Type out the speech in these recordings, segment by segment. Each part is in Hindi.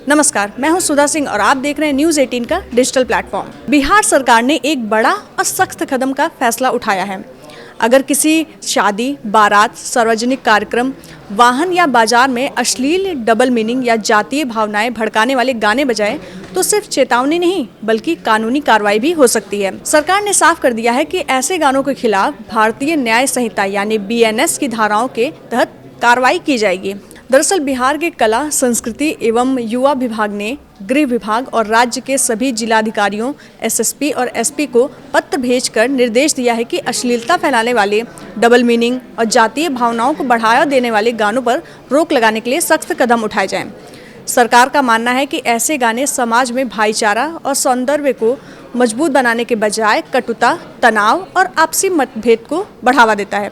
नमस्कार, मैं हूं सुधा सिंह और आप देख रहे हैं न्यूज़ 18 का डिजिटल प्लेटफॉर्म। बिहार सरकार ने एक बड़ा और सख्त कदम का फैसला उठाया है। अगर किसी शादी, बारात, सार्वजनिक कार्यक्रम, वाहन या बाजार में अश्लील, डबल मीनिंग या जातीय भावनाएं भड़काने वाले गाने बजाए तो सिर्फ चेतावनी नहीं बल्कि कानूनी कार्रवाई भी हो सकती है। सरकार ने साफ कर दिया है कि ऐसे गानों के खिलाफ भारतीय न्याय संहिता यानी BNS की धाराओं के तहत कार्रवाई की जाएगी। दरअसल बिहार के कला, संस्कृति एवं युवा विभाग ने गृह विभाग और राज्य के सभी जिलाधिकारियों, SSP और SP को पत्र भेजकर निर्देश दिया है कि अश्लीलता फैलाने वाले, डबल मीनिंग और जातीय भावनाओं को बढ़ावा देने वाले गानों पर रोक लगाने के लिए सख्त कदम उठाए जाएं। सरकार का मानना है कि ऐसे गाने समाज में भाईचारा और सौंदर्य को मजबूत बनाने के बजाय कटुता, तनाव और आपसी मतभेद को बढ़ावा देता है।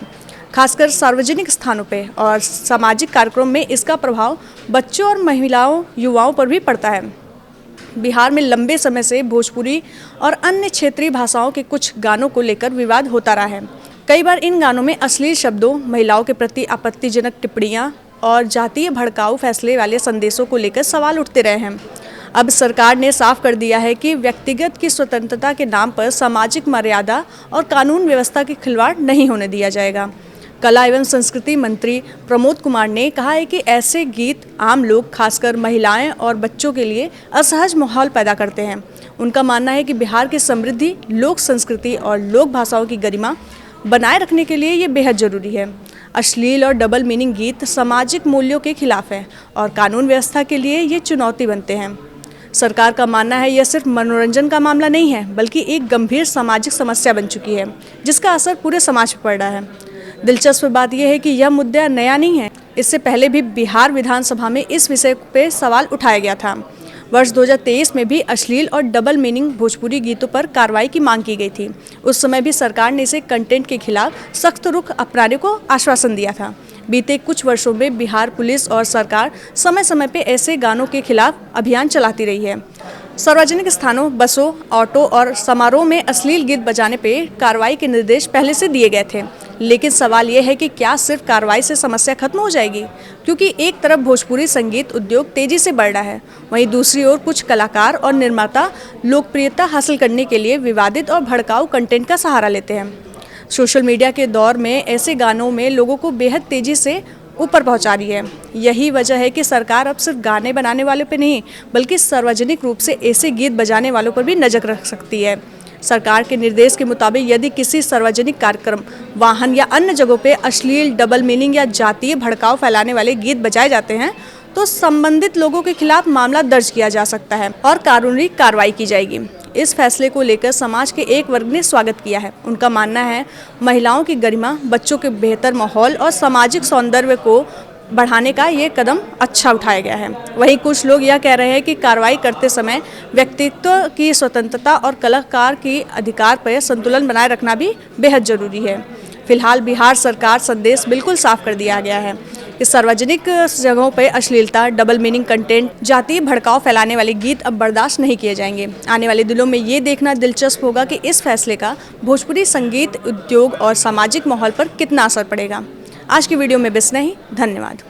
खासकर सार्वजनिक स्थानों पे और सामाजिक कार्यक्रम में इसका प्रभाव बच्चों और महिलाओं, युवाओं पर भी पड़ता है। बिहार में लंबे समय से भोजपुरी और अन्य क्षेत्रीय भाषाओं के कुछ गानों को लेकर विवाद होता रहा है। कई बार इन गानों में अश्लील शब्दों, महिलाओं के प्रति आपत्तिजनक टिप्पणियां और जातीय भड़काऊ फैसले वाले संदेशों को लेकर सवाल उठते रहे हैं। अब सरकार ने साफ कर दिया है कि व्यक्तिगत की स्वतंत्रता के नाम पर सामाजिक मर्यादा और कानून व्यवस्था के खिलवाड़ नहीं होने दिया जाएगा। कला एवं संस्कृति मंत्री प्रमोद कुमार ने कहा है कि ऐसे गीत आम लोग, खासकर महिलाएं और बच्चों के लिए असहज माहौल पैदा करते हैं। उनका मानना है कि बिहार की समृद्धि, लोक संस्कृति और लोक भाषाओं की गरिमा बनाए रखने के लिए ये बेहद जरूरी है। अश्लील और डबल मीनिंग गीत सामाजिक मूल्यों के खिलाफ है और कानून व्यवस्था के लिए ये चुनौती बनते हैं। सरकार का मानना है यह सिर्फ मनोरंजन का मामला नहीं है बल्कि एक गंभीर सामाजिक समस्या बन चुकी है जिसका असर पूरे समाज पर पड़ रहा है। दिलचस्प बात यह है कि यह मुद्दा नया नहीं है। इससे पहले भी बिहार विधानसभा में इस विषय पे सवाल उठाया गया था। वर्ष 2023 में भी अश्लील और डबल मीनिंग भोजपुरी गीतों पर कार्रवाई की मांग की गई थी। उस समय भी सरकार ने इसे कंटेंट के खिलाफ सख्त रुख अपनाने को आश्वासन दिया था। बीते कुछ वर्षों में बिहार पुलिस और सरकार समय समय पर ऐसे गानों के खिलाफ अभियान चलाती रही है। सार्वजनिक स्थानों, बसों, ऑटो और समारोह में अश्लील गीत बजाने पर कार्रवाई के निर्देश पहले से दिए गए थे। लेकिन सवाल यह है कि क्या सिर्फ कार्रवाई से समस्या खत्म हो जाएगी? क्योंकि एक तरफ भोजपुरी संगीत उद्योग तेजी से बढ़ रहा है, वहीं दूसरी ओर कुछ कलाकार और निर्माता लोकप्रियता हासिल करने के लिए विवादित और भड़काऊ कंटेंट का सहारा लेते हैं। सोशल मीडिया के दौर में ऐसे गानों में लोगों को बेहद तेजी से ऊपर पहुंचा रही है। यही वजह है कि सरकार अब सिर्फ गाने बनाने वालों पर नहीं बल्कि सार्वजनिक रूप से ऐसे गीत बजाने वालों पर भी नजर रख सकती है। सरकार के निर्देश के मुताबिक यदि किसी सार्वजनिक कार्यक्रम, वाहन या अन्य जगहों पे अश्लील, डबल मीनिंग या जातीय भड़काव फैलाने वाले गीत बजाए जाते हैं तो संबंधित लोगों के खिलाफ मामला दर्ज किया जा सकता है और कानूनी कार्रवाई की जाएगी। इस फैसले को लेकर समाज के एक वर्ग ने स्वागत किया है। उनका मानना है महिलाओं की गरिमा, बच्चों के बेहतर माहौल और सामाजिक सौंदर्य को बढ़ाने का ये कदम अच्छा उठाया गया है। वहीं कुछ लोग यह कह रहे हैं कि कार्रवाई करते समय व्यक्तित्व की स्वतंत्रता और कलाकार की अधिकार पर संतुलन बनाए रखना भी बेहद जरूरी है। फिलहाल बिहार सरकार संदेश बिल्कुल साफ कर दिया गया है कि सार्वजनिक जगहों पर अश्लीलता, डबल मीनिंग कंटेंट, जातीय भड़काव फैलाने वाले गीत अब बर्दाश्त नहीं किए जाएंगे। आने वाले दिनों में ये देखना दिलचस्प होगा कि इस फैसले का भोजपुरी संगीत उद्योग और सामाजिक माहौल पर कितना असर पड़ेगा। आज की वीडियो में बस नहीं, धन्यवाद।